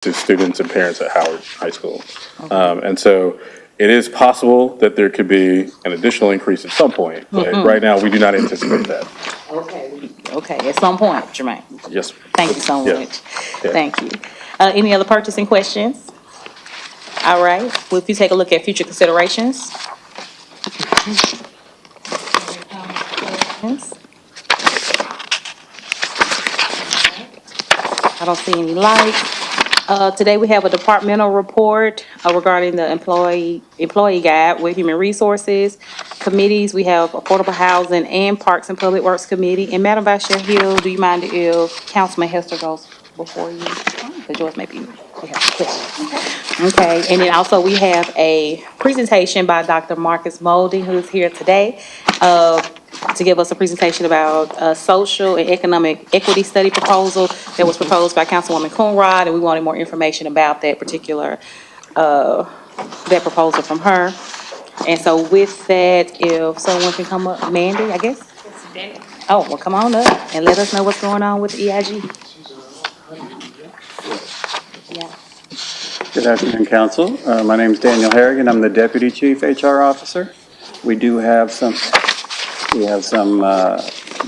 to students and parents at Howard High School. And so it is possible that there could be an additional increase at some point, but right now we do not anticipate that. Okay, at some point, Jermaine. Yes. Thank you so Yeah. much. Yeah. Thank you. Any other purchasing questions? All right, well, if you take a look at future considerations. I don't see any lights. Today we have a departmental report regarding the employee guide with human resources. Committees, we have Affordable Housing and Parks and Public Works Committee. And Madam Vice Chair Hill, do you mind if Councilman Hester goes before you? Because yours may be, we have questions. Okay, and then also we have a presentation by Dr. Marcus Moldy, who's here today, to give us a presentation about a social and economic equity study proposal that was proposed by Councilwoman Coonrod, and we wanted more information about that particular, that proposal from her. And so with that, if someone can come up, Mandy, I guess? Oh, well, come on up and let us know what's going on with the EIG. Yeah. Good afternoon, Council. My name is Daniel Harrigan. I'm the Deputy Chief HR Officer. We have some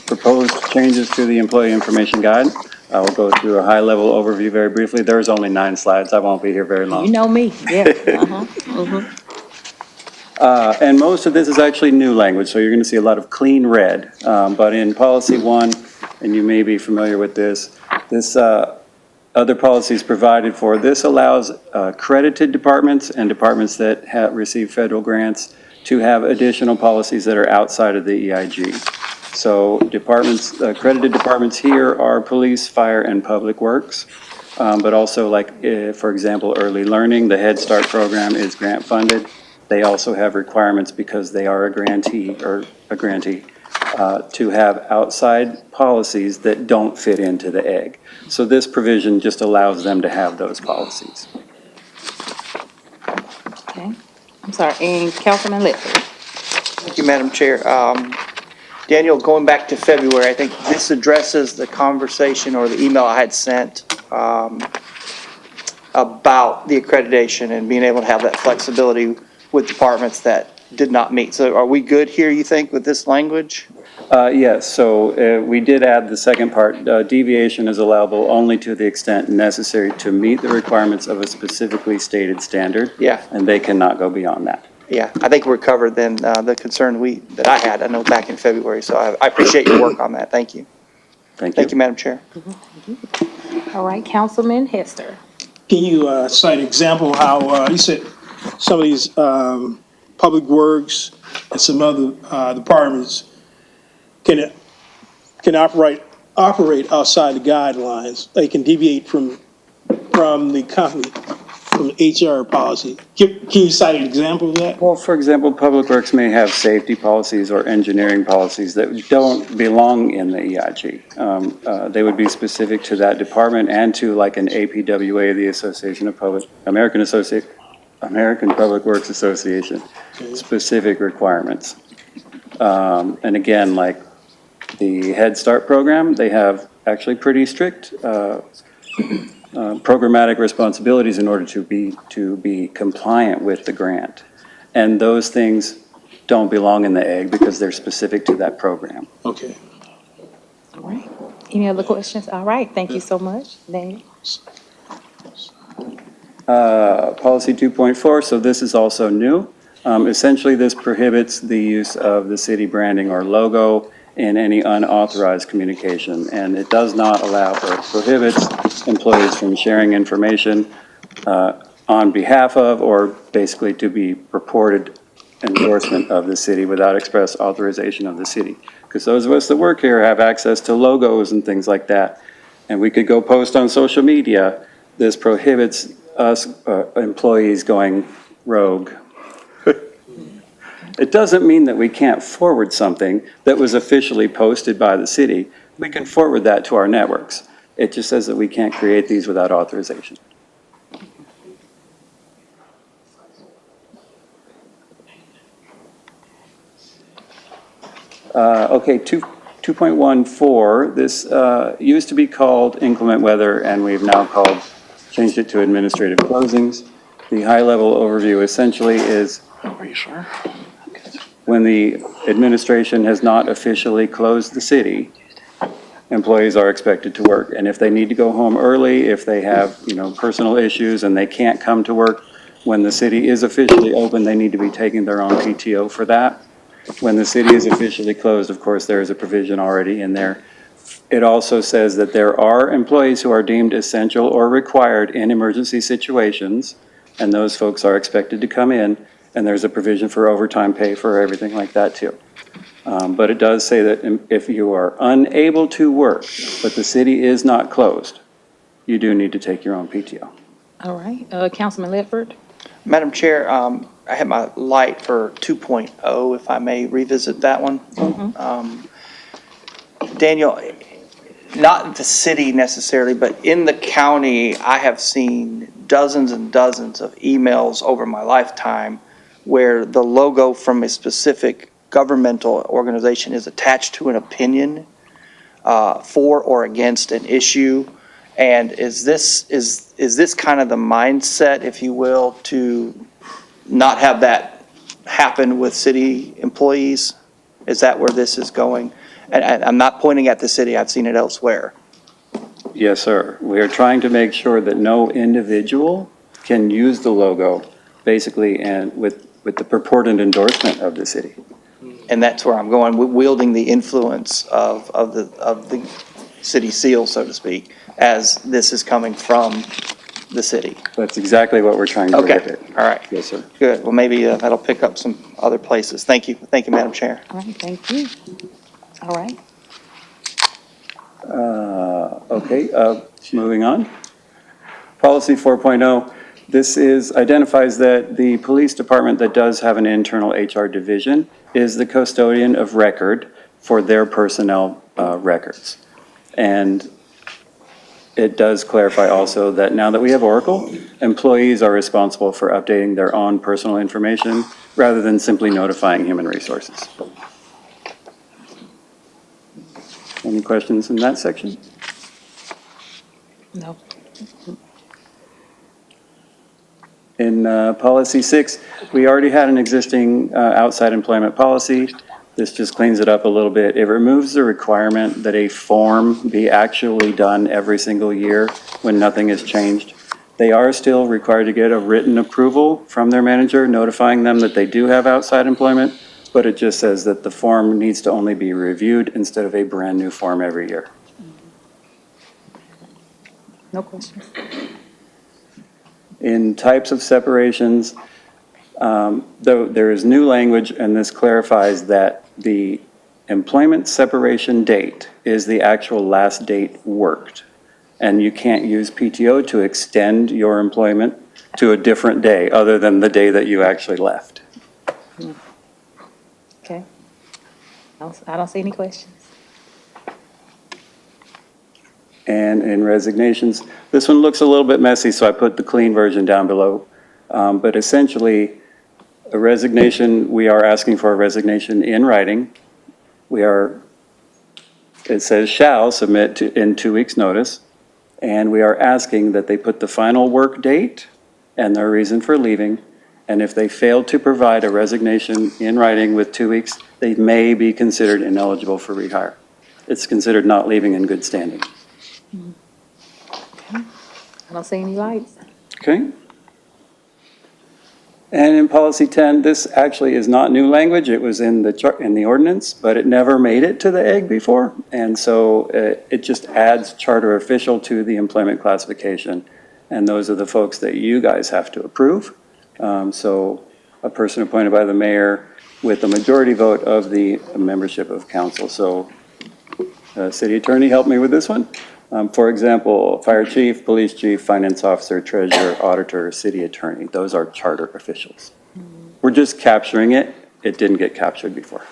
proposed changes to the Employee Information Guide. I will go through a high-level overview very briefly. There's only 9 slides. I won't be here very long. You know me, yeah. And most of this is actually new language, so you're going to see a lot of clean red. But in Policy 1, and you may be familiar with this other policies provided for, this allows accredited departments and departments that have received federal grants to have additional policies that are outside of the EIG. So departments, accredited departments here are police, fire, and public works. But also, like, for example, early learning, the Head Start program is grant funded. They also have requirements because they are a grantee to have outside policies that don't fit into the EG. So this provision just allows them to have those policies. Okay, I'm sorry, and Councilman Ledford. Thank you, Madam Chair. Daniel, going back to February, I think this addresses the conversation or the email I had sent about the accreditation and being able to have that flexibility with departments that did not meet. So are we good here, you think, with this language? Yes, so we did add the second part. Deviation is allowable only to the extent necessary to meet the requirements of a specifically stated standard. Yeah. And they cannot go beyond that. Yeah, I think we're covered then, the concern that I had, I know back in February. So I appreciate your work on that. Thank you. Thank you. Thank you, Madam Chair. All right, Councilman Hester. Can you cite an example how you said some of these public works and some other departments can operate outside the guidelines? They can deviate from the company, from HR policy. Can you cite an example of that? Well, for example, Public Works may have safety policies or engineering policies that don't belong in the EIG. They would be specific to that department and to, like, an APWA, the Association of American Public Works Association, specific requirements. And again, like the Head Start program, they have actually pretty strict programmatic responsibilities in order to be compliant with the grant. And those things don't belong in the EG because they're specific to that program. Okay. All right, any other questions? All right, thank you so much, Daniel. Policy 2.4, so this is also new. Essentially, this prohibits the use of the city branding or logo in any unauthorized communication, and it does not allow or prohibits employees from sharing information on behalf of or basically to be purported endorsement of the city without express authorization of the city. Because those of us that work here have access to logos and things like that, and we could go post on social media. This prohibits us employees going rogue. It doesn't mean that we can't forward something that was officially posted by the city. We can forward that to our networks. It just says that we can't create these without authorization. Okay, 2.14, this used to be called inclement weather, and we've now called changed it to administrative closings. The high-level overview essentially is Are you sure? when the administration has not officially closed the city, employees are expected to work. And if they need to go home early, if they have, personal issues and they can't come to work, when the city is officially open, they need to be taking their own PTO for that. When the city is officially closed, of course, there is a provision already in there. It also says that there are employees who are deemed essential or required in emergency situations, and those folks are expected to come in, and there's a provision for overtime pay for everything like that too. But it does say that if you are unable to work, but the city is not closed, you do need to take your own PTO. All right, Councilman Ledford? Madam Chair, I have my light for 2.0, if I may revisit that one. Daniel, not the city necessarily, but in the county, I have seen dozens and dozens of emails over my lifetime where the logo from a specific governmental organization is attached to an opinion for or against an issue. And is this kind of the mindset, if you will, to not have that happen with city employees? Is that where this is going? And I'm not pointing at the city, I've seen it elsewhere. Yes, sir. We are trying to make sure that no individual can use the logo, basically, and with the purported endorsement of the city. And that's where I'm going, wielding the influence of the city seal, so to speak, as this is coming from the city. That's exactly what we're trying to Okay, prohibit. all right. Yes, sir. Good, well, maybe that'll pick up some other places. Thank you, Madam Chair. All right, thank you. All right, Okay, moving on. Policy 4.0, this identifies that the police department that does have an internal HR division is the custodian of record for their personnel records. And it does clarify also that now that we have Oracle, employees are responsible for updating their own personal information rather than simply notifying human resources. Any questions in that section? no, In policy 6, we already had an existing outside employment policy. This just cleans it up a little bit. It removes the requirement that a form be actually done every single year when nothing has changed. They are still required to get a written approval from their manager notifying them that they do have outside employment, but it just says that the form needs to only be reviewed instead of a brand-new form every year. no questions. In types of separations, though there is new language, and this clarifies that the employment separation date is the actual last date worked. And you can't use PTO to extend your employment to a different day other than the day that you actually left. Okay. I don't see any questions. And in resignations, this one looks a little bit messy, so I put the clean version down below. But essentially, a resignation, we are asking for a resignation in writing. It says shall submit in 2 weeks' notice. And we are asking that they put the final work date and their reason for leaving. And if they fail to provide a resignation in writing with 2 weeks, they may be considered ineligible for rehire. It's considered not leaving in good standing. I don't see any lights. Okay? And in policy 10, this actually is not new language. It was in the ordinance, but it never made it to the egg before. And so it just adds charter official to the employment classification. And those are the folks that you guys have to approve. So a person appointed by the mayor with a majority vote of the membership of council. So city attorney, help me with this one. For example, fire chief, police chief, finance officer, treasurer, auditor, city attorney. Those are charter officials. We're just capturing it. It didn't get captured before.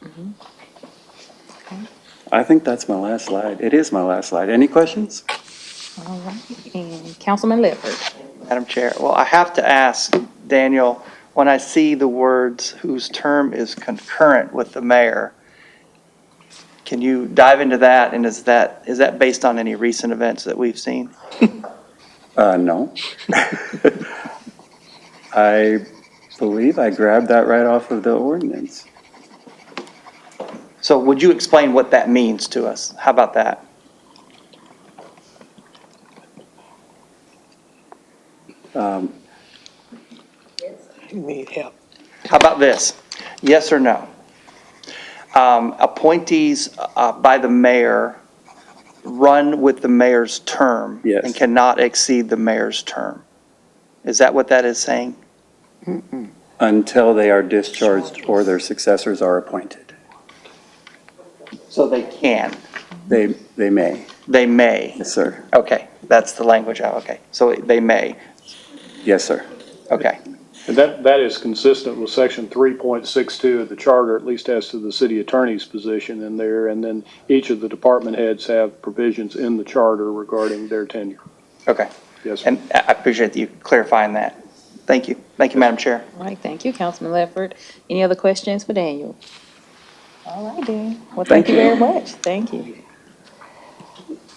Okay. I think that's my last slide. It is my last slide. Any questions? All right, and Councilman Ledford. Madam Chair, well, I have to ask, Daniel, when I see the words whose term is concurrent with the mayor, can you dive into that, and is that based on any recent events that we've seen? No. I believe I grabbed that right off of the ordinance. So would you explain what that means to us? How about that? You need help. How about this? Yes or no? Appointees by the mayor run with the mayor's term. Yes. And cannot exceed the mayor's term. Is that what that is saying? Until they are discharged or their successors are appointed. So they can. They may. They may. Yes, sir. Okay, that's the language. Okay, so they may. Yes, sir. Okay. And that is consistent with section 3.62 of the charter, at least as to the city attorney's position in there. And then each of the department heads have provisions in the charter regarding their tenure. Okay. Yes, sir. And I appreciate you clarifying that. Thank you. Thank you, Madam Chair. All right, thank you, Councilman Ledford. Any other questions for Daniel? All right, Dan. Well, Thank thank you you. very much. Thank you.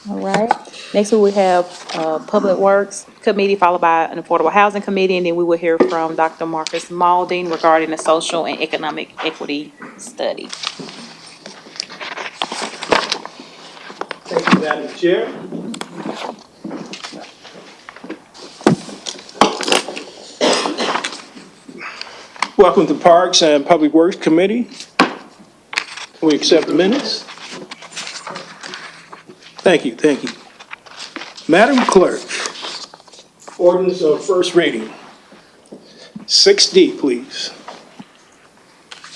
All right. Next, we will have Public Works Committee, followed by an Affordable Housing Committee, and then we will hear from Dr. Marcus Maulding regarding the social and economic equity study. Thank you, Madam Chair. Welcome to Parks and Public Works Committee. We accept the minutes. Thank you, thank you. Madam Clerk, ordinance on first reading. 6D, please.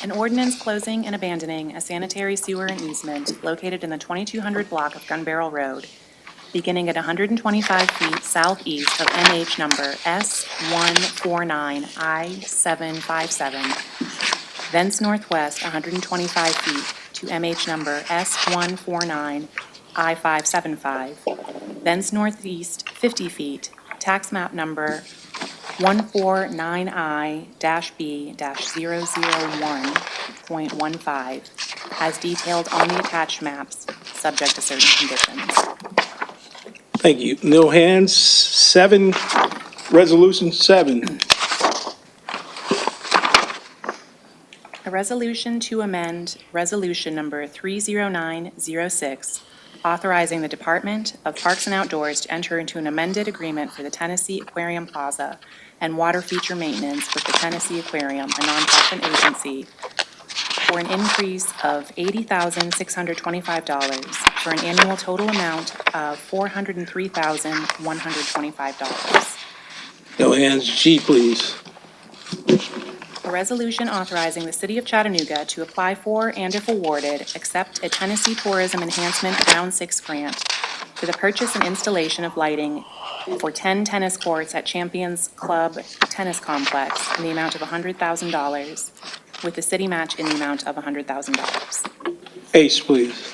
An ordinance closing and abandoning a sanitary sewer and easement located in the 2200 block of Gun Barrel Road, beginning at 125 feet southeast of MH number S149I757, thence northwest 125 feet to MH number S149I575, thence northeast 50 feet, tax map number 149I-B-001.15, as detailed on the attached maps, subject to certain conditions. Thank you. No hands. 7, Resolution 7. A resolution to amend Resolution Number 30906, authorizing the Department of Parks and Outdoors to enter into an amended agreement for the Tennessee Aquarium Plaza and water feature maintenance with the Tennessee Aquarium, a nonprofit agency, for an increase of $80,625 for an annual total amount of $403,125. No hands. G, please. A resolution authorizing the City of Chattanooga to apply for and, if awarded, accept a Tennessee Tourism Enhancement Round 6 grant for the purchase and installation of lighting for 10 tennis courts at Champions Club Tennis Complex in the amount of $100,000, with the city match in the amount of $100,000. H, please.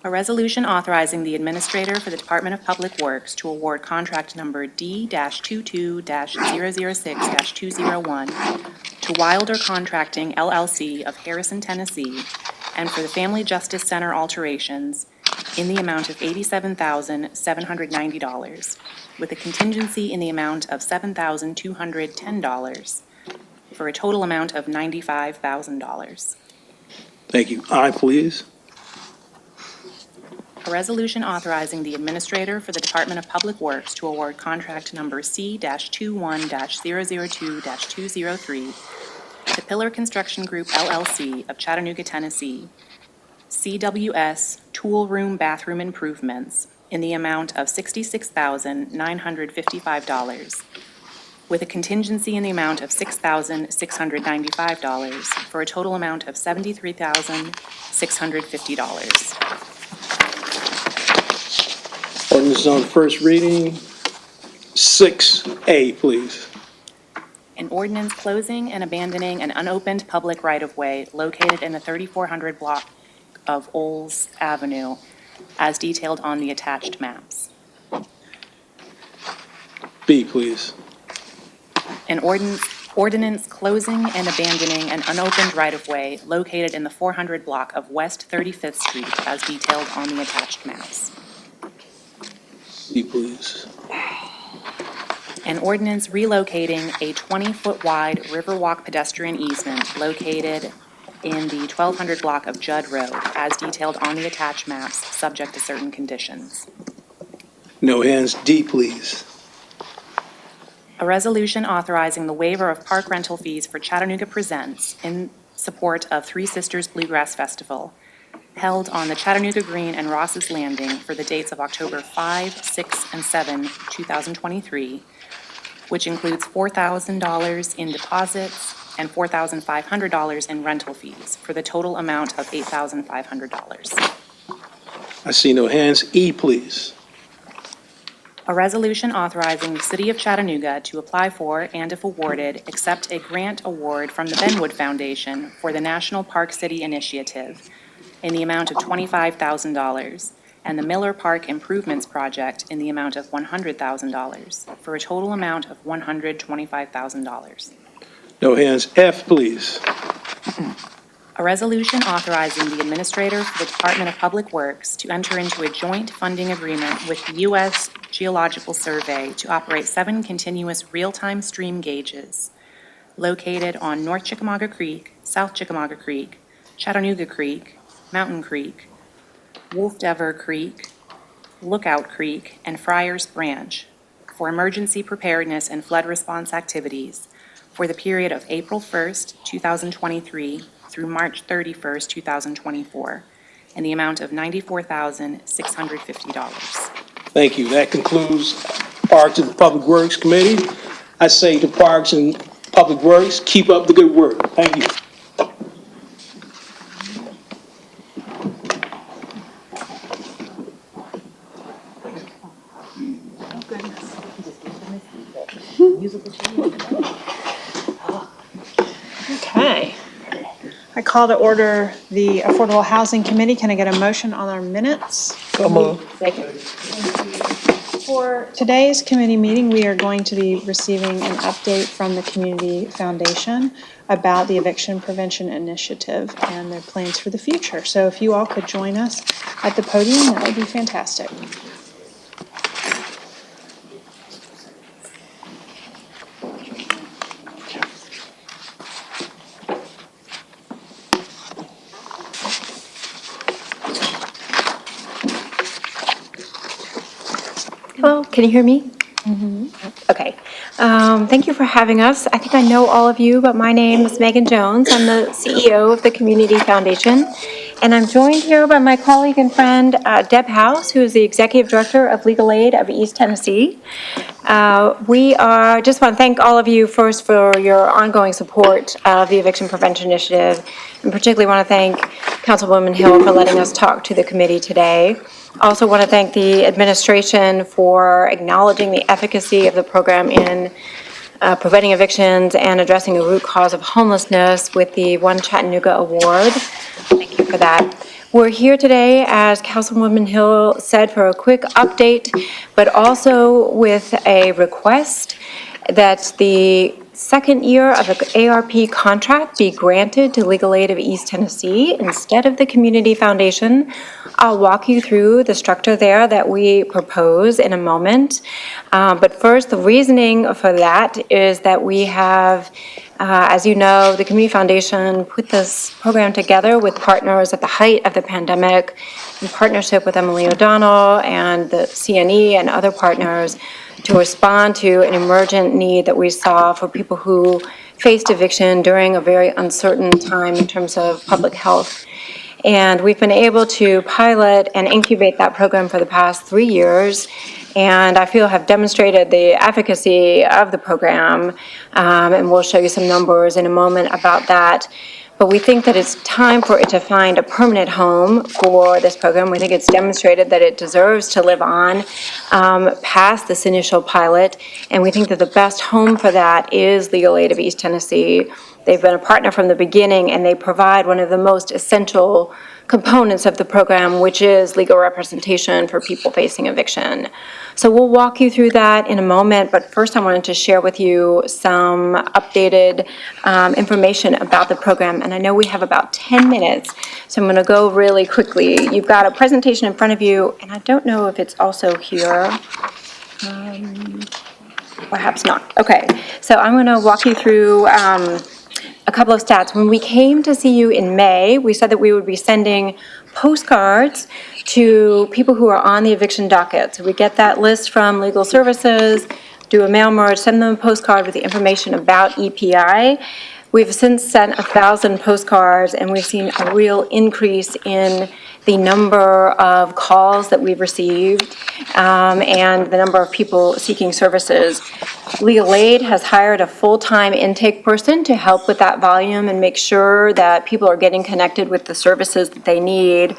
A resolution authorizing the administrator for the Department of Public Works to award contract number D-22-006-201 to Wilder Contracting LLC of Harrison, Tennessee, and for the Family Justice Center alterations in the amount of $87,790, with a contingency in the amount of $7,210, for a total amount of $95,000. Thank you. I, please. A resolution authorizing the administrator for the Department of Public Works to award contract number C-21-002-203 to Pillar Construction Group LLC of Chattanooga, Tennessee, CWS Tool Room Bathroom Improvements in the amount of $66,955, with a contingency in the amount of $6,695, for a total amount of $73,650. Ordinance on first reading. 6A, please. An ordinance closing and abandoning an unopened public right-of-way located in the 3400 block of Olds Avenue, as detailed on the attached maps. B, please. An ordinance closing and abandoning an unopened right-of-way located in the 400 block of West 35th Street, as detailed on the attached maps. C, please. An ordinance relocating a 20-foot wide Riverwalk pedestrian easement located in the 1200 block of Judd Road, as detailed on the attached maps, subject to certain conditions. No hands. D, please. A resolution authorizing the waiver of park rental fees for Chattanooga Presents in support of Three Sisters Bluegrass Festival, held on the Chattanooga Green and Ross's Landing for the dates of October 5, 6, and 7, 2023, which includes $4,000 in deposits and $4,500 in rental fees, for the total amount of $8,500. I see no hands. E, please. A resolution authorizing the City of Chattanooga to apply for, and if awarded, accept a grant award from the Benwood Foundation for the National Park City Initiative in the amount of $25,000, and the Miller Park Improvements Project in the amount of $100,000, for a total amount of $125,000. No hands. F, please. A resolution authorizing the administrator for the Department of Public Works to enter into a joint funding agreement with the U.S. Geological Survey to operate 7 continuous real-time stream gauges located on North Chickamauga Creek, South Chickamauga Creek, Chattanooga Creek, Mountain Creek, Wolf Dever Creek, Lookout Creek, and Friars Branch for emergency preparedness and flood response activities for the period of April 1st, 2023 through March 31st, 2024, in the amount of $94,650. Thank you. That concludes Parks and Public Works Committee. I say to Parks and Public Works, keep up the good work. Thank you. Okay. I call to order the Affordable Housing Committee. Can I get a motion on our minutes? For today's committee meeting, we are going to be receiving an update from the Community Foundation about the Eviction Prevention Initiative and their plans for the future. So if you all could join us at the podium, that would be fantastic. Hello, can you hear me? Mm-hmm. Okay. Thank you for having us. I think I know all of you, but my name is Megan Jones. I'm the CEO of the Community Foundation, and I'm joined here by my colleague and friend, Deb House, who is the Executive Director of Legal Aid of East Tennessee. Just want to thank all of you first for your ongoing support of the Eviction Prevention Initiative, and particularly want to thank Councilwoman Hill for letting us talk to the committee today. Also want to thank the administration for acknowledging the efficacy of the program in preventing evictions and addressing the root cause of homelessness with the One Chattanooga Award. Thank you for that. We're here today, as Councilwoman Hill said, for a quick update, but also with a request that the second year of the ARP contract be granted to Legal Aid of East Tennessee instead of the Community Foundation. I'll walk you through the structure there that we propose in a moment. But first, the reasoning for that is that we have, as you know, the Community Foundation put this program together with partners at the height of the pandemic in partnership with Emily O'Donnell and the CNE and other partners to respond to an emergent need that we saw for people who faced eviction during a very uncertain time in terms of public health. And we've been able to pilot and incubate that program for the past 3 years, and I feel have demonstrated the efficacy of the program, and we'll show you some numbers in a moment about that. But we think that it's time for it to find a permanent home for this program. We think it's demonstrated that it deserves to live on past this initial pilot, and we think that the best home for that is Legal Aid of East Tennessee. They've been a partner from the beginning, and they provide one of the most essential components of the program, which is legal representation for people facing eviction. So we'll walk you through that in a moment, but first I wanted to share with you some updated information about the program, and I know we have about 10 minutes, so I'm going to go really quickly. You've got a presentation in front of you, and I don't know if it's also here. Perhaps not. Okay, so I'm going to walk you through a couple of stats. When we came to see you in May, we said that we would be sending postcards to people who are on the eviction docket. So we get that list from legal services, do a mail merge, send them a postcard with the information about EPI. We've since sent 1,000 postcards, and we've seen a real increase in the number of calls that we've received and the number of people seeking services. Legal Aid has hired a full-time intake person to help with that volume and make sure that people are getting connected with the services that they need.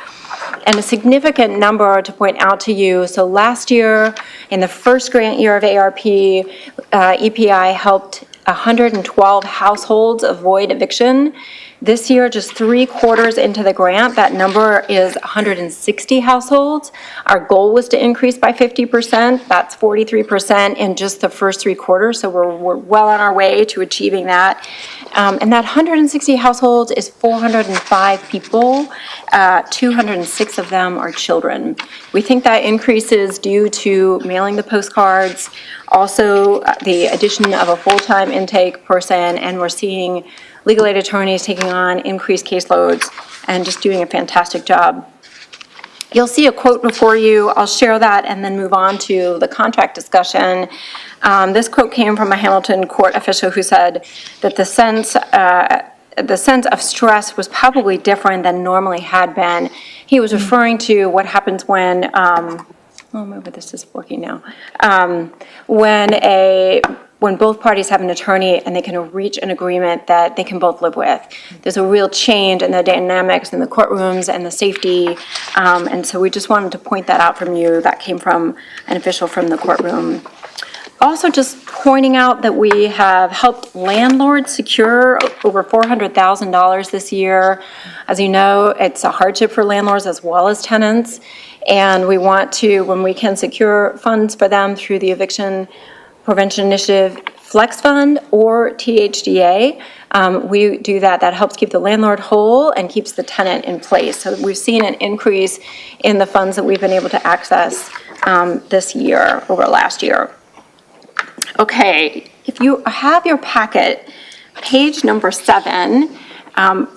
And a significant number to point out to you, so last year, in the first grant year of ARP, EPI helped 112 households avoid eviction. This year, just 3 quarters into the grant, that number is 160 households. Our goal was to increase by 50%. That's 43% in just the first 3 quarters, so we're well on our way to achieving that. And that 160 households is 405 people. 206 of them are children. We think that increase is due to mailing the postcards, also the addition of a full-time intake person, and we're seeing legal aid attorneys taking on increased caseloads and just doing a fantastic job. You'll see a quote before you. I'll share that and then move on to the contract discussion. This quote came from a Hamilton court official who said that the sense of stress was probably different than normally had been. He was referring to what happens when, maybe this is working now, when both parties have an attorney and they can reach an agreement that they can both live with. There's a real change in the dynamics in the courtrooms and the safety, and so we just wanted to point that out from you. That came from an official from the courtroom. Also, just pointing out that we have helped landlords secure over $400,000 this year. As you know, it's a hardship for landlords as well as tenants, and we want to, when we can, secure funds for them through the Eviction Prevention Initiative Flex Fund or THDA. We do that. That helps keep the landlord whole and keeps the tenant in place. So we've seen an increase in the funds that we've been able to access this year over last year. Okay, if you have your packet, page number 7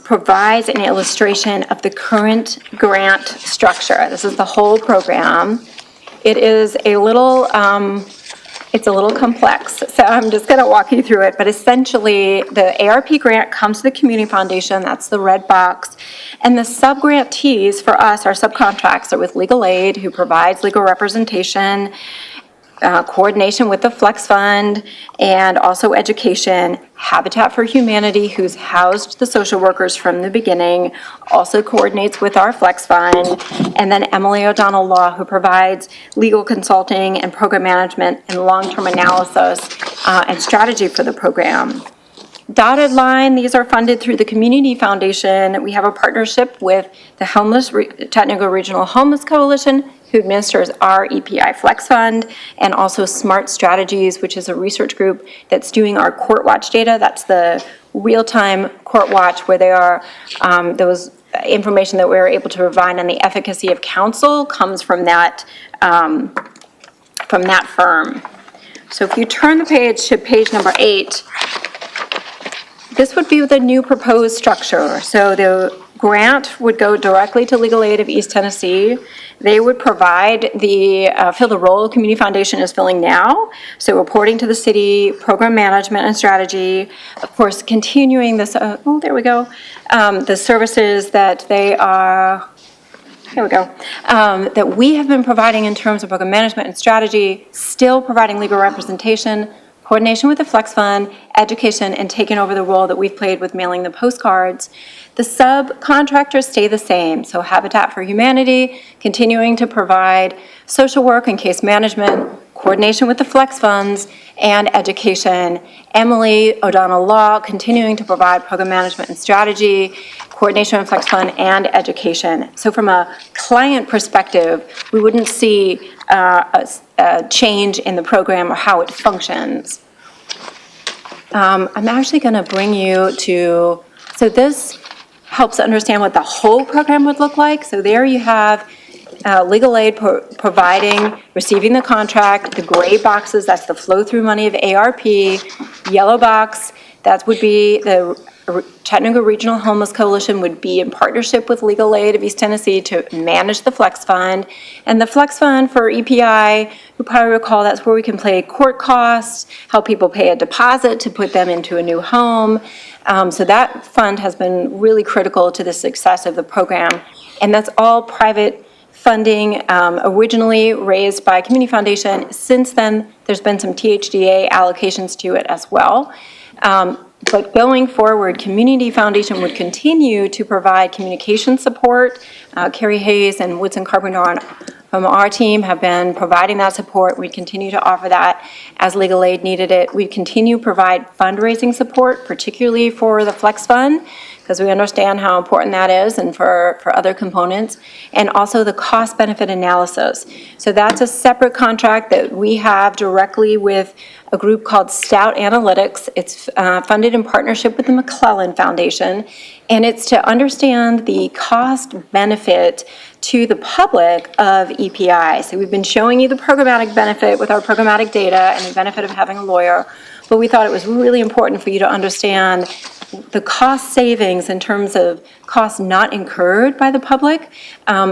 provides an illustration of the current grant structure. This is the whole program. It is a little complex, so I'm just going to walk you through it. But essentially, the ARP grant comes to the Community Foundation. That's the red box. And the sub-grantees for us, our subcontracts, are with Legal Aid, who provides legal representation, coordination with the Flex Fund, and also education. Habitat for Humanity, who's housed the social workers from the beginning, also coordinates with our Flex Fund. And then Emily O'Donnell Law, who provides legal consulting and program management and long-term analysis and strategy for the program. Dotted line, these are funded through the Community Foundation. We have a partnership with the Chattanooga Regional Homeless Coalition, who administers our EPI Flex Fund, and also Smart Strategies, which is a research group that's doing our Court Watch data. That's the real-time Court Watch, where they are, those information that we're able to provide on the efficacy of counsel comes from that firm. So if you turn the page to page number 8, this would be the new proposed structure. So the grant would go directly to Legal Aid of East Tennessee. They would provide fill the role the Community Foundation is filling now. So reporting to the city, program management and strategy, of course, continuing this, the services that they are, that we have been providing in terms of program management and strategy, still providing legal representation, coordination with the Flex Fund, education, and taking over the role that we've played with mailing the postcards. The subcontractors stay the same. So Habitat for Humanity, continuing to provide social work and case management, coordination with the flex funds and education. Emily O'Donnell Law, continuing to provide program management and strategy, coordination with flex fund and education. So from a client perspective, we wouldn't see a change in the program or how it functions. I'm actually going to bring you to, so this helps understand what the whole program would look like. So there you have legal aid providing, receiving the contract, the gray boxes, that's the flow-through money of ARP, yellow box, that would be the Chattanooga Regional Homeless Coalition would be in partnership with Legal Aid of East Tennessee to manage the Flex Fund. And the Flex Fund for EPI, you probably recall, that's where we can pay court costs, help people pay a deposit to put them into a new home. So that fund has been really critical to the success of the program. And that's all private funding, originally raised by Community Foundation. Since then, there's been some THDA allocations to it as well. But going forward, Community Foundation would continue to provide communication support. Carrie Hayes and Woodson Carpenter from our team have been providing that support. We continue to offer that as legal aid needed it. We continue to provide fundraising support, particularly for the Flex Fund, because we understand how important that is, and for other components, and also the cost-benefit analysis. So that's a separate contract that we have directly with a group called Stout Analytics. It's funded in partnership with the McClellan Foundation, and it's to understand the cost-benefit to the public of EPI. So we've been showing you the programmatic benefit with our programmatic data and the benefit of having a lawyer, but we thought it was really important for you to understand the cost savings in terms of costs not incurred by the public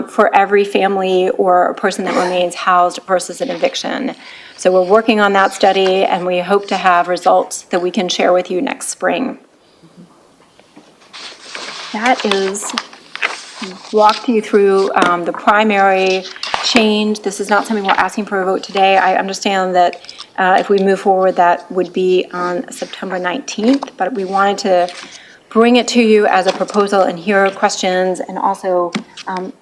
for every family or person that remains housed versus an eviction. So we're working on that study, and we hope to have results that we can share with you next spring. That is walked you through the primary change. This is not something we're asking for a vote today. I understand that if we move forward, that would be on September 19th, but we wanted to bring it to you as a proposal and hear questions, and also,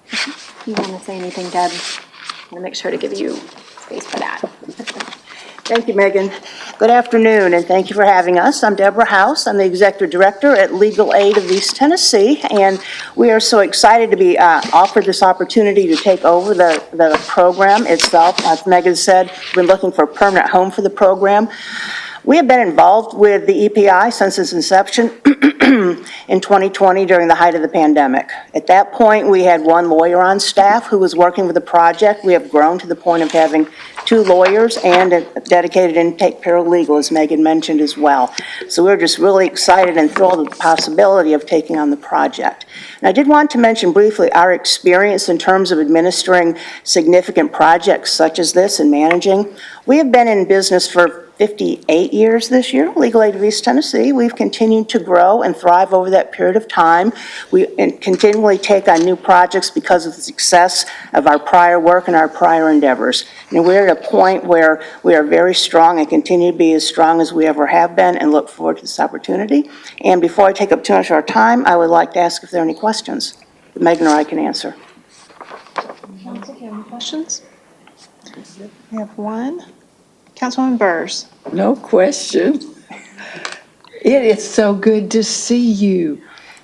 if you want to say anything, Deb, I'm going to make sure to give you space for that. Thank you, Megan. Good afternoon, and thank you for having us. I'm Deborah House. I'm the Executive Director at Legal Aid of East Tennessee, and we are so excited to be offered this opportunity to take over the program itself. As Megan said, we've been looking for a permanent home for the program. We have been involved with the EPI since its inception in 2020 during the height of the pandemic. At that point, we had one lawyer on staff who was working with the project. We have grown to the point of having 2 lawyers and a dedicated intake paralegal, as Megan mentioned as well. So we're just really excited and thrilled at the possibility of taking on the project. And I did want to mention briefly our experience in terms of administering significant projects such as this and managing. We have been in business for 58 years this year, Legal Aid of East Tennessee. We've continued to grow and thrive over that period of time. We continually take on new projects because of the success of our prior work and our prior endeavors. And we're at a point where we are very strong and continue to be as strong as we ever have been, and look forward to this opportunity. And before I take up too much of our time, I would like to ask if there are any questions that Megan or I can answer. Council, do you have any questions? We have one. Councilwoman Burrs. No question. It is so good to see you.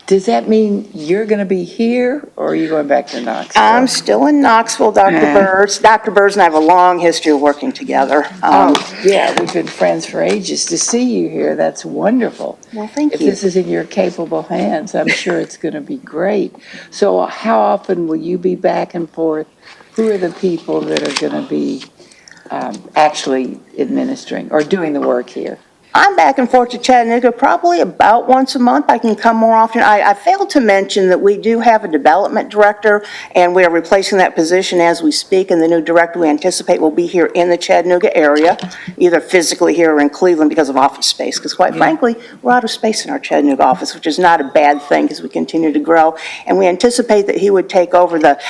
Does that mean you're going to be here, or are you going back to Knoxville? I'm still in Knoxville, Dr. Burrs. Dr. Burrs and I have a long history of working together. Yeah, we've been friends for ages. To see you here, that's wonderful. Well, thank If you. this is in your capable hands, I'm sure it's going to be great. So how often will you be back and forth? Who are the people that are going to be actually administering or doing the work here? I'm back and forth to Chattanooga probably about once a month. I can come more often. I failed to mention that we do have a development director, and we are replacing that position as we speak, and the new director we anticipate will be here in the Chattanooga area, either physically here or in Cleveland because of office space, because quite frankly, we're out of space in our Chattanooga office, which is not a bad thing because we continue to grow. And we anticipate that he would take over the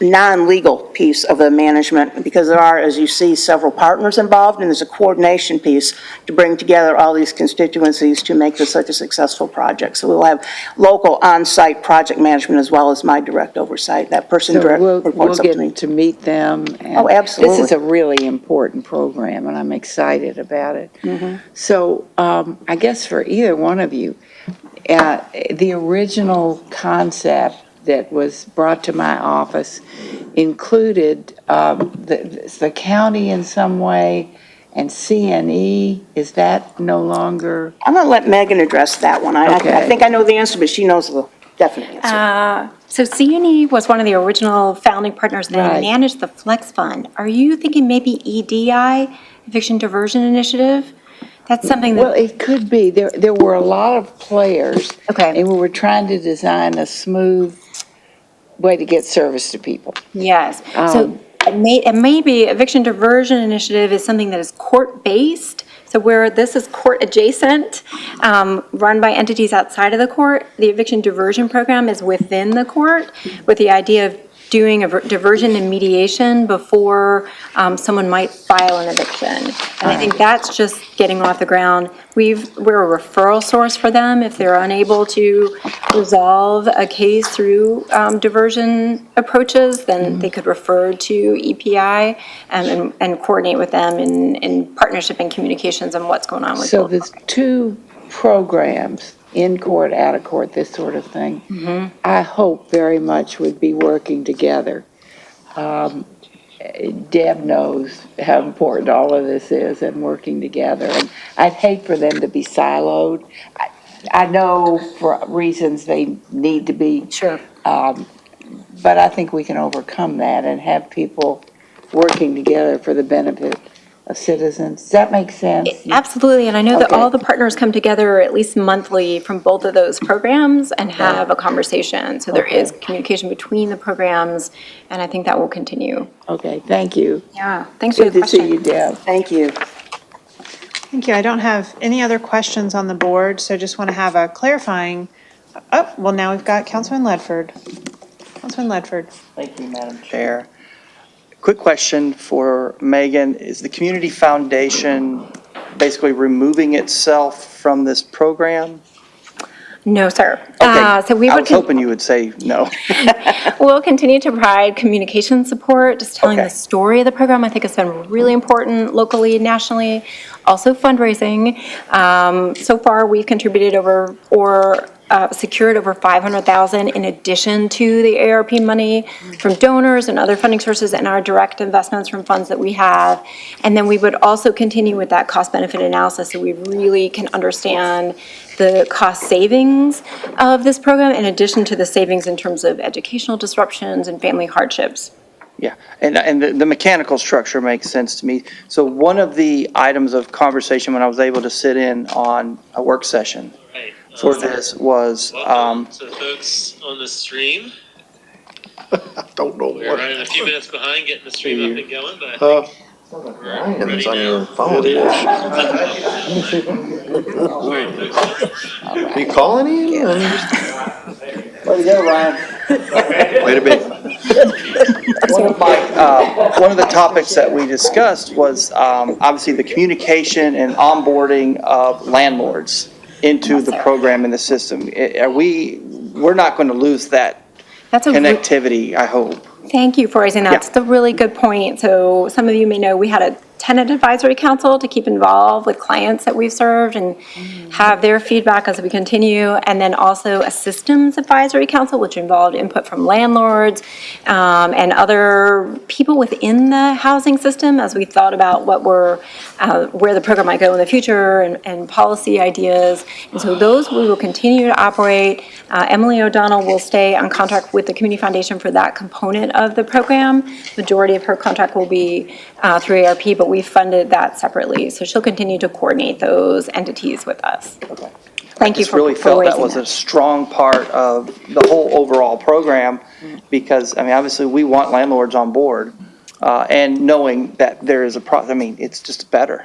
non-legal piece of the management, because there are, as you see, several partners involved, and there's a coordination piece to bring together all these constituencies to make this such a successful project. So we'll have local on-site project management as well as my direct oversight. That person So direct we'll reports up to me. get to meet them. And Oh, absolutely. This is a really important program, and I'm excited about it. So I guess for either one of you, the original concept that was brought to my office included the county in some way and CNE. Is that no longer? I'm going to let Megan address that one. I Okay. think I know the answer, but she knows the definite answer. So CNE was one of the original founding partners that Right. managed the Flex Fund. Are you thinking maybe EDI, Eviction Diversion Initiative? That's something Well, that, it could be. There were a lot of players. Okay. And we were trying to design a smooth way to get service to people. yes. So it may be Eviction Diversion Initiative is something that is court-based. So where this is court-adjacent, run by entities outside of the court, the eviction diversion program is within the court with the idea of doing a diversion and mediation before someone might file an eviction. And I think that's just getting off the ground. We're a referral source for them. If they're unable to resolve a case through diversion approaches, then they could refer to EPI and coordinate with them in partnership and communications on what's going on with So both. there's two programs, in court, out of court, this sort of thing. I hope very much would be working together. Deb knows how important all of this is and working together. And I'd hate for them to be siloed. I know for reasons they need to be. Sure. But I think we can overcome that and have people working together for the benefit of citizens. Does that make sense? Absolutely, and I know that Okay. all the partners come together at least monthly from both of those programs and have a conversation. So there is communication between the programs, and I think that will continue. Okay, thank you. Yeah, thanks for the Good to see question. you, Deb. Thank you. Thank you. I don't have any other questions on the board, so just want to have a clarifying. Oh, well, now we've got Councilman Ledford. Councilman Ledford. Thank you, Madam Chair. Quick question for Megan. Is the Community Foundation basically removing itself from this program? No, sir. Okay, So we I would, was hoping you would say no. we'll continue to provide communication support, just telling the Okay. story of the program. I think it's been really important locally, nationally. Also fundraising. So far, we've contributed secured over $500,000 in addition to the ARP money from donors and other funding sources and our direct investments from funds that we have. And then we would also continue with that cost-benefit analysis so we really can understand the cost savings of this program in addition to the savings in terms of educational disruptions and family hardships. Yeah, and the mechanical structure makes sense to me. So one of the items of conversation when I was able to sit in on a work session for this was, Welcome to folks on the stream. Don't know We're what. running a few minutes behind getting the stream up and going, but I think we're ready on your now. phone. It is. Are you calling him? I mean, way to go, Ryan. Wait a minute. One of the topics that we discussed was obviously the communication and onboarding of landlords into the program and the system. We're not going to lose that That's a connectivity, I hope. Thank you for raising that. Yeah. It's a really good point. So some of you may know we had a tenant advisory council to keep involved with clients that we've served and have their feedback as we continue. And then also a systems advisory council, which involved input from landlords and other people within the housing system as we thought about where the program might go in the future and policy ideas. And so those we will continue to operate. Emily O'Donnell will stay on contract with the Community Foundation for that component of the program. Majority of her contract will be through ARP, but we funded that separately. So she'll continue to coordinate those entities with us. Okay. Thank you Just for really felt that raising was a that. strong part of the whole overall program because, I mean, obviously we want landlords on board and knowing that there is it's just better.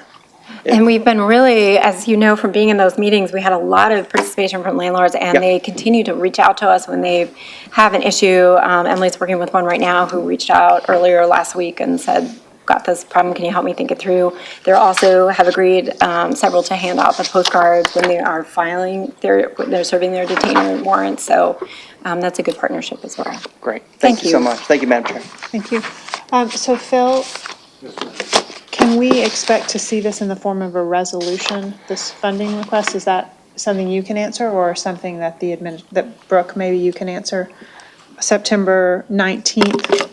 And we've been really, as you know from being in those meetings, we had a lot of participation from landlords, and Yeah. they continue to reach out to us when they have an issue. Emily's working with one right now who reached out earlier last week and said, got this problem, can you help me think it through? They also have agreed, several, to hand out the postcards when they are filing, when they're serving their detainer warrants, so that's a good partnership as well. Great. Thank Thank you so you. much. Thank you, Madam Chair. Thank you. So Phil, can we expect to see this in the form of a resolution, this funding request? Is that something you can answer, or something that that Brooke, maybe you can answer? September 19th,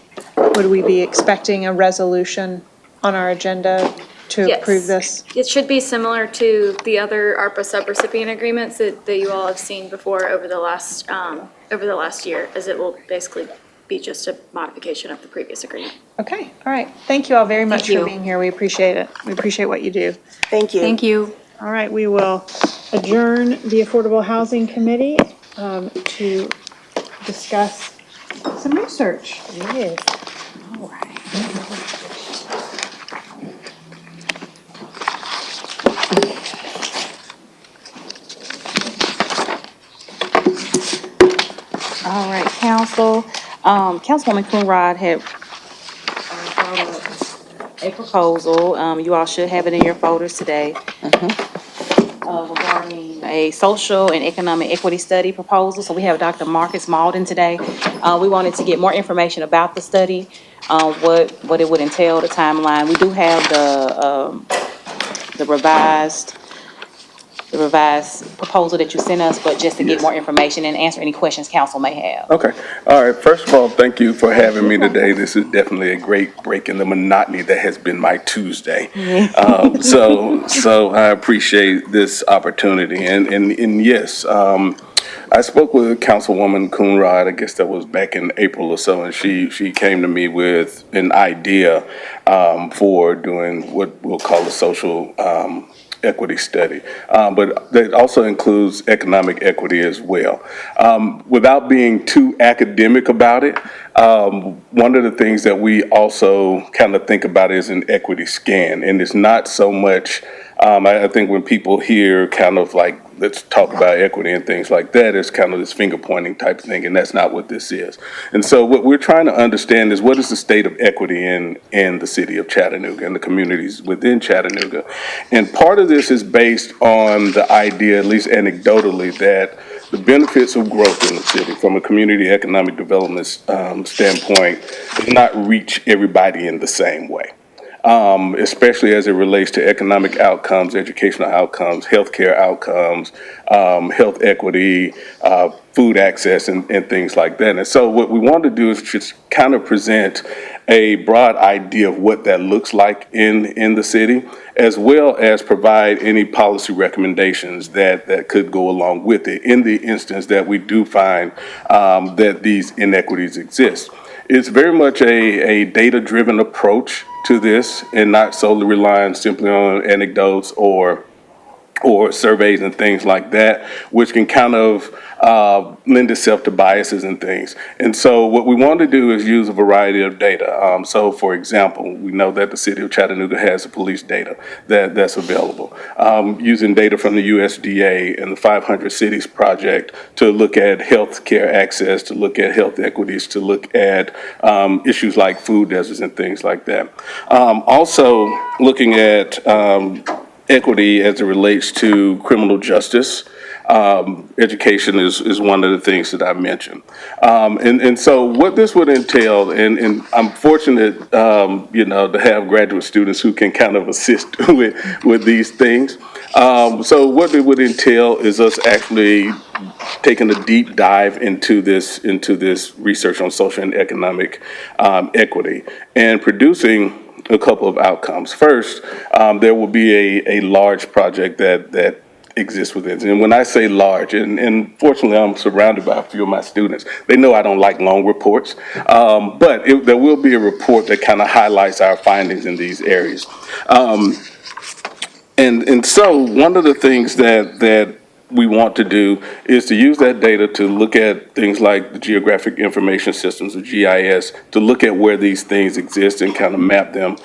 would we be expecting a resolution on our agenda to approve this? It should be similar to the other ARPA subrecipient agreements that you all have seen before over the last year, as it will basically be just a modification of the previous agreement. Okay, all right. Thank you all very much you. for being here. We appreciate it. We appreciate what you do. Thank you. Thank you. All right, we will adjourn the Affordable Housing Committee to discuss some research. Yes. All right. All right, council. Councilwoman Coonrod had brought up a proposal. You all should have it in your folders today. Regarding a social and economic equity study proposal. So we have Dr. Marcus Malden today. We wanted to get more information about the study, what it would entail, the timeline. We do have the revised proposal that you sent us, but just to get more information and answer any questions council may have. Okay. All right. First of all, thank you for having me today. This is definitely a great break in the monotony that has been my Tuesday. So I appreciate this opportunity. And yes, I spoke with Councilwoman Coonrod, I guess that was back in April or so, and she came to me with an idea for doing what we'll call a social equity study, but that also includes economic equity as well. Without being too academic about it, one of the things that we also kind of think about is an equity scan, and it's not so much, I think when people hear kind of like, let's talk about equity and things like that, it's kind of this finger pointing type thing, and that's not what this is. And so what we're trying to understand is what is the state of equity in the city of Chattanooga and the communities within Chattanooga. And part of this is based on the idea, at least anecdotally, that the benefits of growth in the city from a community economic development standpoint does not reach everybody in the same way. Especially as it relates to economic outcomes, educational outcomes, healthcare outcomes, health equity, food access, and things like that. And so what we want to do is just kind of present a broad idea of what that looks like in the city, as well as provide any policy recommendations that could go along with it in the instance that we do find that these inequities exist. It's very much a data-driven approach to this, and not solely relying simply on anecdotes or surveys and things like that, which can kind of lend itself to biases and things. And so what we want to do is use a variety of data. So for example, we know that the city of Chattanooga has the police data that's available. Using data from the USDA and the 500 Cities Project to look at health care access, to look at health equities, to look at issues like food deserts and things like that. Also looking at equity as it relates to criminal justice. Education is one of the things that I mentioned. And so what this would entail, and I'm fortunate, to have graduate students who can kind of assist with these things. So what it would entail is us actually taking a deep dive into this research on social and economic equity and producing a couple of outcomes. First, there will be a large project that exists within. And when I say large, and fortunately I'm surrounded by a few of my students, they know I don't like long reports, but there will be a report that kind of highlights our findings in these areas. And so one of the things that we want to do is to use that data to look at things like the geographic information systems, the GIS, to look at where these things exist and kind of map them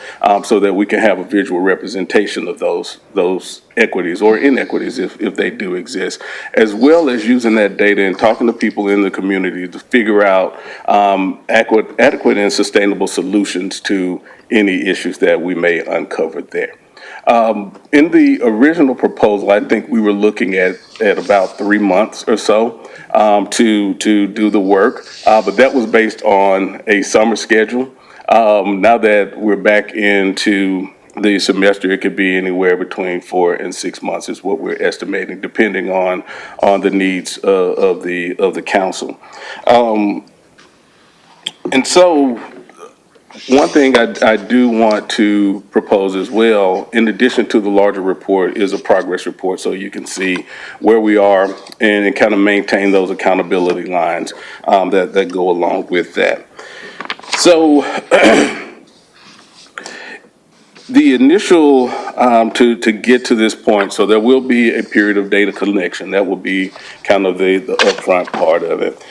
so that we can have a visual representation of those equities or inequities if they do exist, as well as using that data and talking to people in the community to figure out adequate and sustainable solutions to any issues that we may uncover there. In the original proposal, I think we were looking at about 3 months or so to do the work, but that was based on a summer schedule. Now that we're back into the semester, it could be anywhere between 4 and 6 months is what we're estimating, depending on the needs of the council. And so one thing I do want to propose as well, in addition to the larger report, is a progress report so you can see where we are and kind of maintain those accountability lines that go along with that. So the initial, to get to this point, so there will be a period of data collection. That will be kind of the upfront part of it.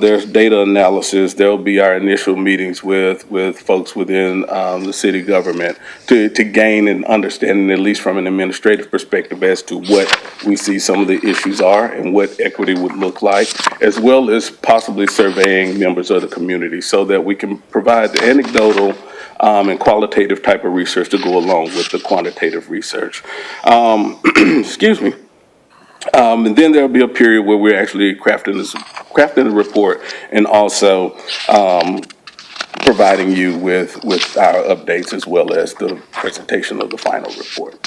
There's data analysis. There'll be our initial meetings with folks within the city government to gain an understanding, at least from an administrative perspective, as to what we see some of the issues are and what equity would look like, as well as possibly surveying members of the community so that we can provide the anecdotal and qualitative type of research to go along with the quantitative research. Excuse me. And then there'll be a period where we're actually crafting a report and also providing you with our updates as well as the presentation of the final report.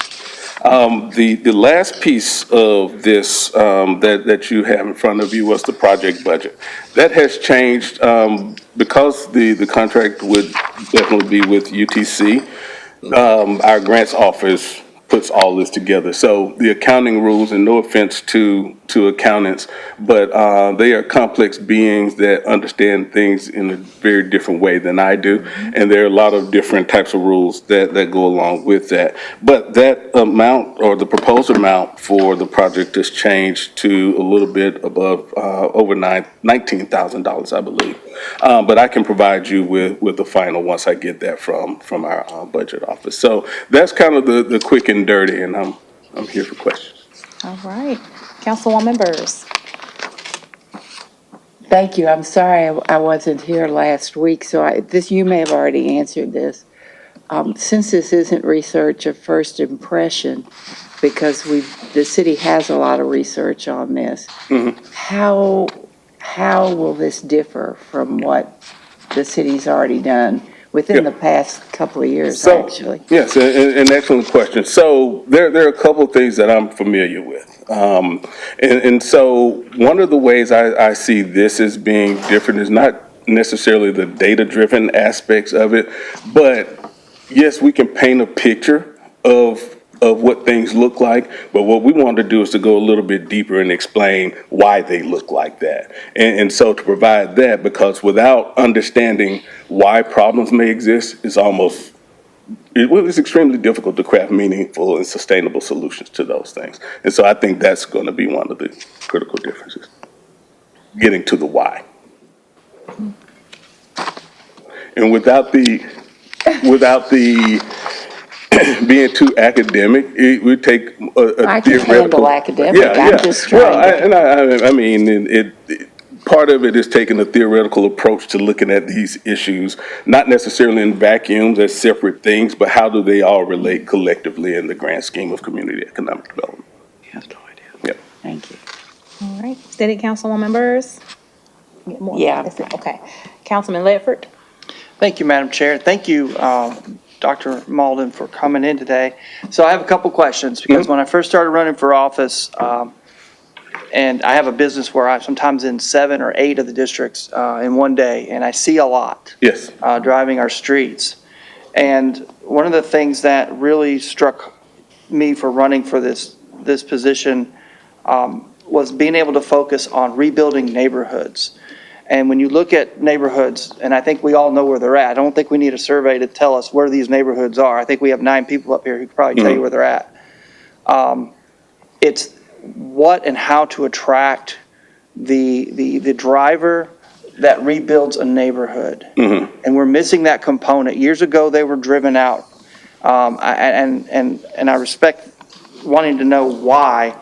The last piece of this that you have in front of you was the project budget. That has changed because the contract would definitely be with UTC. Our grants office puts all this together. So the accounting rules, and no offense to accountants, but they are complex beings that understand things in a very different way than I do. And there are a lot of different types of rules that go along with that. But that amount, or the proposed amount for the project, has changed to a little bit above over $19,000, I believe. But I can provide you with the final once I get that from our budget office. So that's kind of the quick and dirty, and I'm here for questions. All right. Councilwoman Burrs. Thank you. I'm sorry I wasn't here last week, so you may have already answered this. Since this isn't research of first impression, because the city has a lot of research on this, how will this differ from what the city's already done within the past couple of years, actually? Yes, an excellent question. So there are a couple of things that I'm familiar with. And so one of the ways I see this as being different is not necessarily the data-driven aspects of it, but yes, we can paint a picture of what things look like, but what we want to do is to go a little bit deeper and explain why they look like that. And so to provide that, because without understanding why problems may exist, it's extremely difficult to craft meaningful and sustainable solutions to those things. And so I think that's going to be one of the critical differences, getting to the why. And without the being too academic, it would take a I can theoretical. handle academic. I'm just trying I mean, part of it is taking a theoretical approach to looking at these issues, not necessarily in vacuums as separate things, but how do they all relate collectively in the grand scheme of community economic development? I have no idea. Yeah. Thank you. All right. Steady, Councilwoman Burrs. Get more? Yeah. That's it. Okay. Councilman Ledford. Thank you, Madam Chair. Thank you, Dr. Malden, for coming in today. So I have a couple questions, because when I first started running for office, and I have a business where I'm sometimes in 7 or 8 of the districts in one day, and I see a lot. Yes. Driving our streets. And one of the things that really struck me for running for this position was being able to focus on rebuilding neighborhoods. And when you look at neighborhoods, and I think we all know where they're at, I don't think we need a survey to tell us where these neighborhoods are. I think we have 9 people up here who could probably tell you where they're at. It's what and how to attract the driver that rebuilds a neighborhood. And we're missing that component. Years ago, they were driven out. And I respect wanting to know why,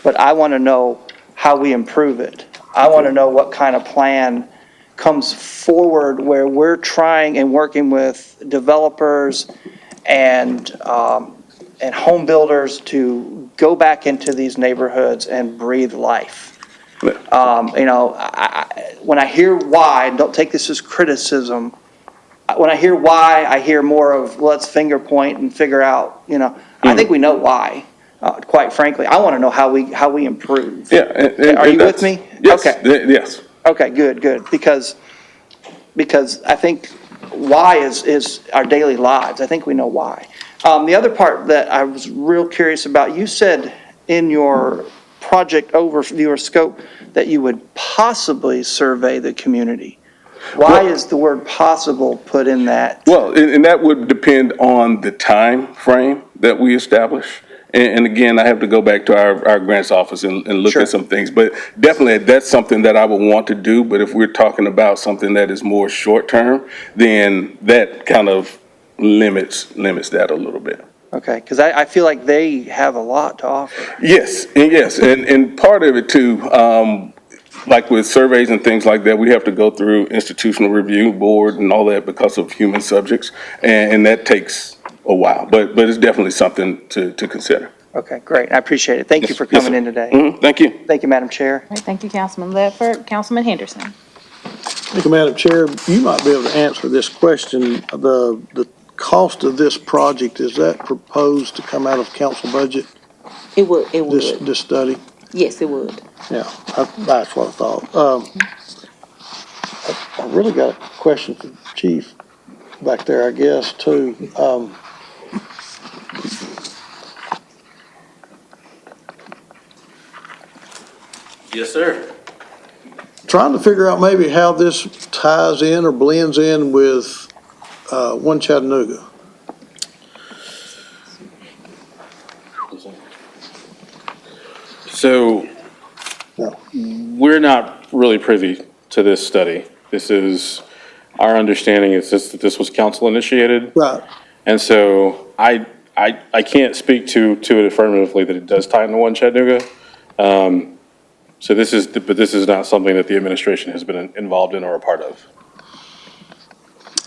but I want to know how we improve it. I want to know what kind of plan comes forward where we're trying and working with developers and home builders to go back into these neighborhoods and breathe life. When I hear why, don't take this as criticism. When I hear why, I hear more of let's finger point and figure out. I think we know why. Quite frankly, I want to know how we improve. Yeah. Are you with me? Yes. Okay. Yes. Okay. Good. Because I think why is our daily lives. I think we know why. The other part that I was real curious about, you said in your project overview or scope that you would possibly survey the community. Why is the word possible put in that? Well, and that would depend on the time frame that we establish. And again, I have to go back to our grants office and look Sure. at some things. But definitely, that's something that I would want to do. But if we're talking about something that is more short term, then that kind of limits that a little bit. Okay, because I feel like they have a lot to offer. Yes, and part of it too, like with surveys and things like that, we have to go through institutional review board and all that because of human subjects, and that takes a while. But it's definitely something to consider. Okay, great. I appreciate it. Thank you for coming in today. Thank you. Thank you, Madam Chair. All right, thank you, Councilman Ledford. Councilman Henderson. Thank you, Madam Chair. You might be able to answer this question. The cost of this project, is that proposed to come out of council budget, It would. this study? Yes, it would. Yeah, that's what I thought. I really got a question for Chief back there, I guess, too. Yes, sir. Trying to figure out maybe how this ties in or blends in with One Chattanooga. So we're not really privy to this study. This is, our understanding is that this was council initiated. Right. And so I can't speak to it affirmatively that it does tie into One Chattanooga. But this is not something that the administration has been involved in or a part of.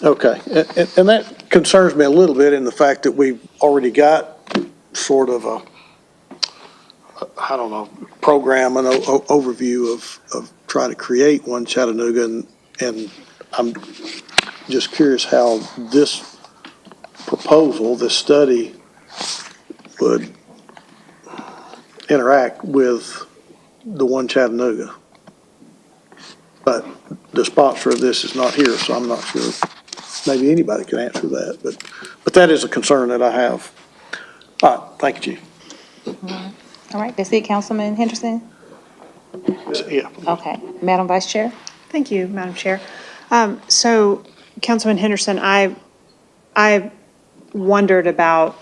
Okay, and that concerns me a little bit in the fact that we've already got sort of a, I don't know, program and overview of trying to create One Chattanooga, and I'm just curious how this proposal, this study, would interact with the One Chattanooga. But the sponsor of this is not here, so I'm not sure. Maybe anybody can answer that, but that is a concern that I have. All right, thank you, Chief. All right, that's it, Councilman Henderson? Yeah. Okay, Madam Vice Chair? Thank you, Madam Chair. So, Councilman Henderson, I wondered about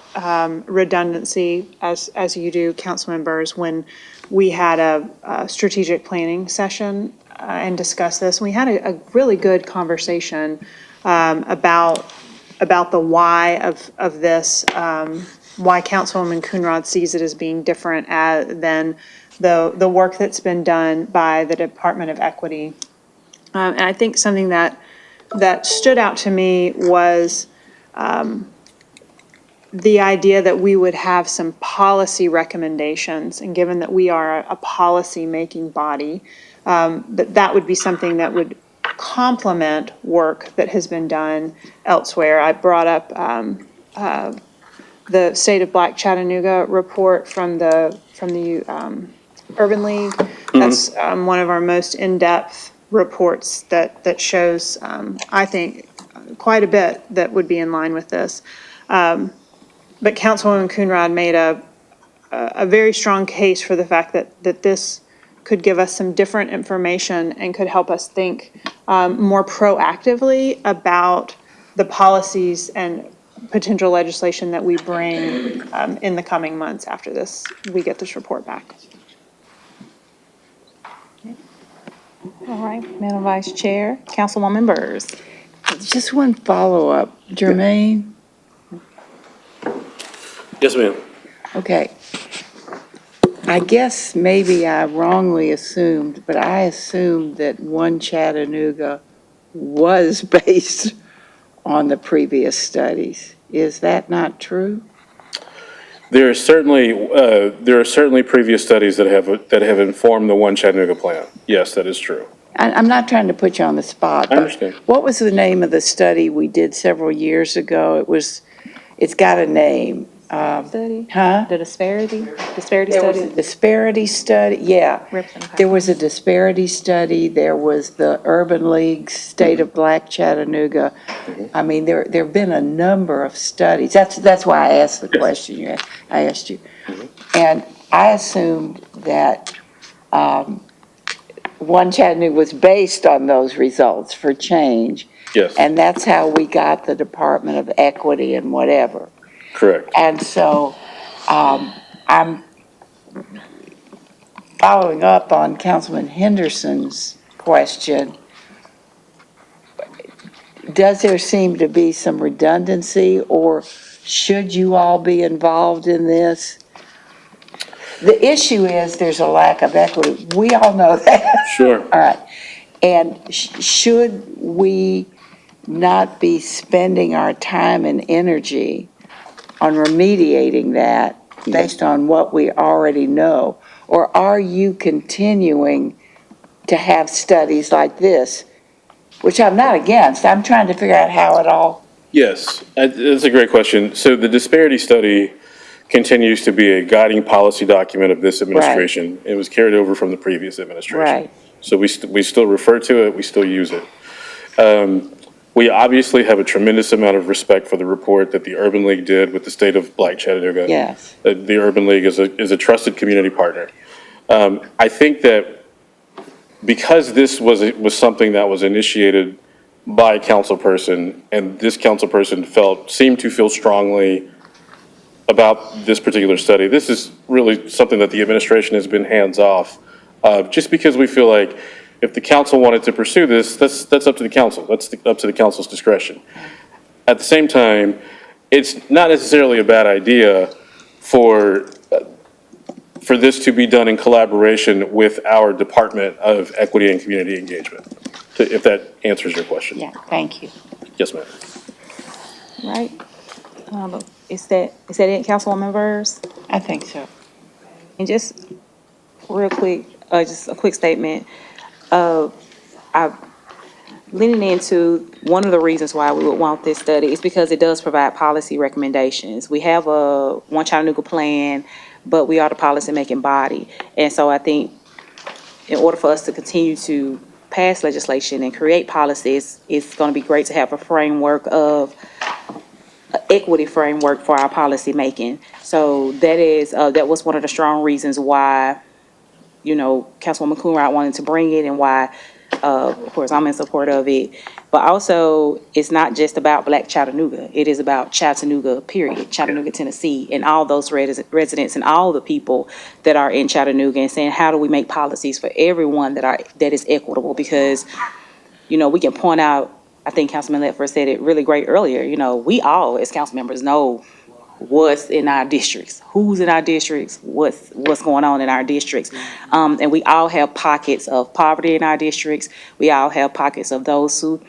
redundancy, as you do, council members, when we had a strategic planning session and discussed this. We had a really good conversation about the why of this, why Councilwoman Coonrod sees it as being different than the work that's been done by the Department of Equity. And I think something that stood out to me was the idea that we would have some policy recommendations, and given that we are a policy-making body, that would be something that would complement work that has been done elsewhere. I brought up the State of Black Chattanooga report from the Urban League. That's one of our most in-depth reports that shows, I think, quite a bit that would be in line with this. But Councilwoman Coonrod made a very strong case for the fact that this could give us some different information and could help us think more proactively about the policies and potential legislation that we bring in the coming months after we get this report back. All right, Madam Vice Chair, Councilwoman Burrs. Just one follow-up. Jermaine? Yes, ma'am. Okay. I guess maybe I wrongly assumed, but I assumed that One Chattanooga was based on the previous studies. Is that not true? There are certainly previous studies that have informed the One Chattanooga plan. Yes, that is true. I'm not trying to put you on the spot, I but understand. what was the name of the study we did several years ago? It's got a name. Study? Huh? The disparity There was a study? disparity study, yeah. There was a disparity study, there was the Urban League State of Black Chattanooga. I mean, there have been a number of studies. That's why I asked the question I asked you. And I assumed that One Chattanooga was based on those results for change. Yes, And that's how we got the Department of Equity and whatever. correct. And so I'm following up on Councilman Henderson's question. Does there seem to be some redundancy, or should you all be involved in this? The issue is there's a lack of equity. We all know that. Sure. All right. And should we not be spending our time and energy on remediating that based on what we already know? Or are you continuing to have studies like this, which I'm not against? I'm trying to figure out how it all. Yes, that's a great question. So the disparity study continues to be a guiding policy document of this administration. It was carried over from the previous administration. Right. So we still refer to it, we still use it. We obviously have a tremendous amount of respect for the report that the Urban League did with the state of Black Chattanooga. Yes. The Urban League is a trusted community partner. I think that because this was something that was initiated by a council person, and this council person seemed to feel strongly about this particular study, this is really something that the administration has been hands-off, just because we feel like if the council wanted to pursue this, that's up to the council. That's up to the council's discretion. At the same time, it's not necessarily a bad idea for this to be done in collaboration with our Department of Equity and Community Engagement, if that answers your question. Yeah, thank you. Yes, ma'am. Right. Is that it, Councilwoman Burrs? I think so. And just real quick, just a quick statement. I'm leaning into one of the reasons why we would want this study is because it does provide policy recommendations. We have a One Chattanooga plan, but we are the policy-making body. And so I think in order for us to continue to pass legislation and create policies, it's going to be great to have a framework of equity framework for our policy making. So that was one of the strong reasons why, Councilwoman Coonrod wanted to bring it and why, of course, I'm in support of it. But also, it's not just about Black Chattanooga. It is about Chattanooga, period, Chattanooga, Tennessee, and all those residents and all the people that are in Chattanooga, and saying, how do we make policies for everyone that is equitable? Because, we can point out, I think Councilman Ledford said it really great earlier, we all, as council members, know what's in our districts, who's in our districts, what's going on in our districts. And we all have pockets of poverty in our districts. We all have pockets of those who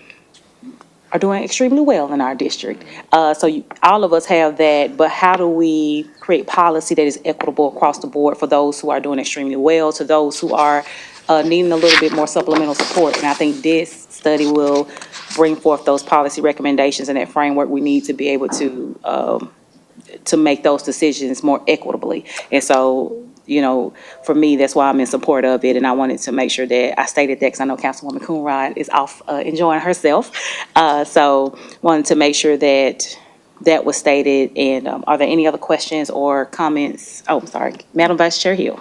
are doing extremely well in our district. So all of us have that, but how do we create policy that is equitable across the board for those who are doing extremely well to those who are needing a little bit more supplemental support? And I think this study will bring forth those policy recommendations and that framework we need to be able to make those decisions more equitably. And so, for me, that's why I'm in support of it. And I wanted to make sure that I stated that because I know Councilwoman Coonrod is off enjoying herself. So wanted to make sure that that was stated. And are there any other questions or comments? Oh, I'm sorry, Madam Vice Chair Hill.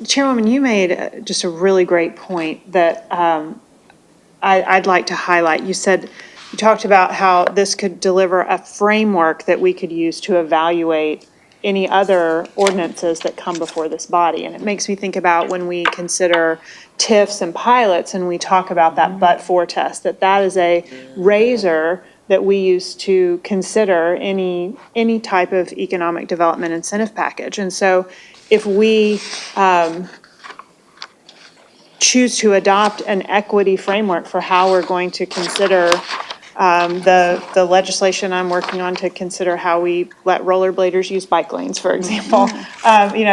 Chairwoman, you made just a really great point that I'd like to highlight. You talked about how this could deliver a framework that we could use to evaluate any other ordinances that come before this body. And it makes me think about when we consider TIFs and pilots and we talk about that but-for test, that is a razor that we use to consider any type of economic development incentive package. And so if we choose to adopt an equity framework for how we're going to consider the legislation I'm working on to consider how we let rollerbladers use bike lanes, for example.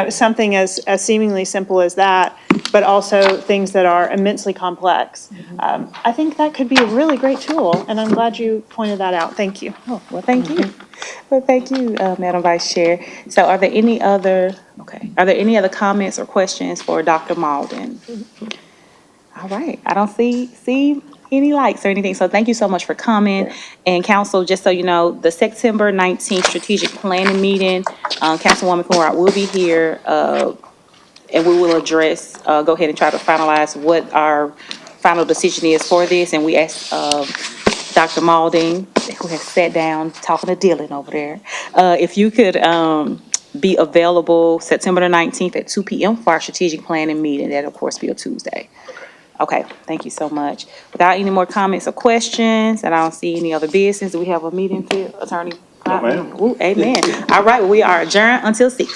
Something as seemingly simple as that, but also things that are immensely complex. I think that could be a really great tool, and I'm glad you pointed that out. Thank you. Oh, well, thank you. Well, thank you, Madam Vice Chair. So are there any other comments or questions for Dr. Malden? All right, I don't see any lights or anything, so thank you so much for coming. And council, just so you know, the September 19th strategic planning meeting, Councilwoman Coonrod will be here, and we will address, go ahead and try to finalize what our final decision is for this. And we asked Dr. Malden, who has sat down talking to Dylan over there, if you could be available September the 19th at 2 p.m. for our strategic planning meeting. That'll, of course, be a Tuesday. Okay, thank you so much. Without any more comments or questions, and I don't see any other business, do we have a meeting to Attorney? No, ma'am. Ooh, amen. All right, we are adjourned until 6.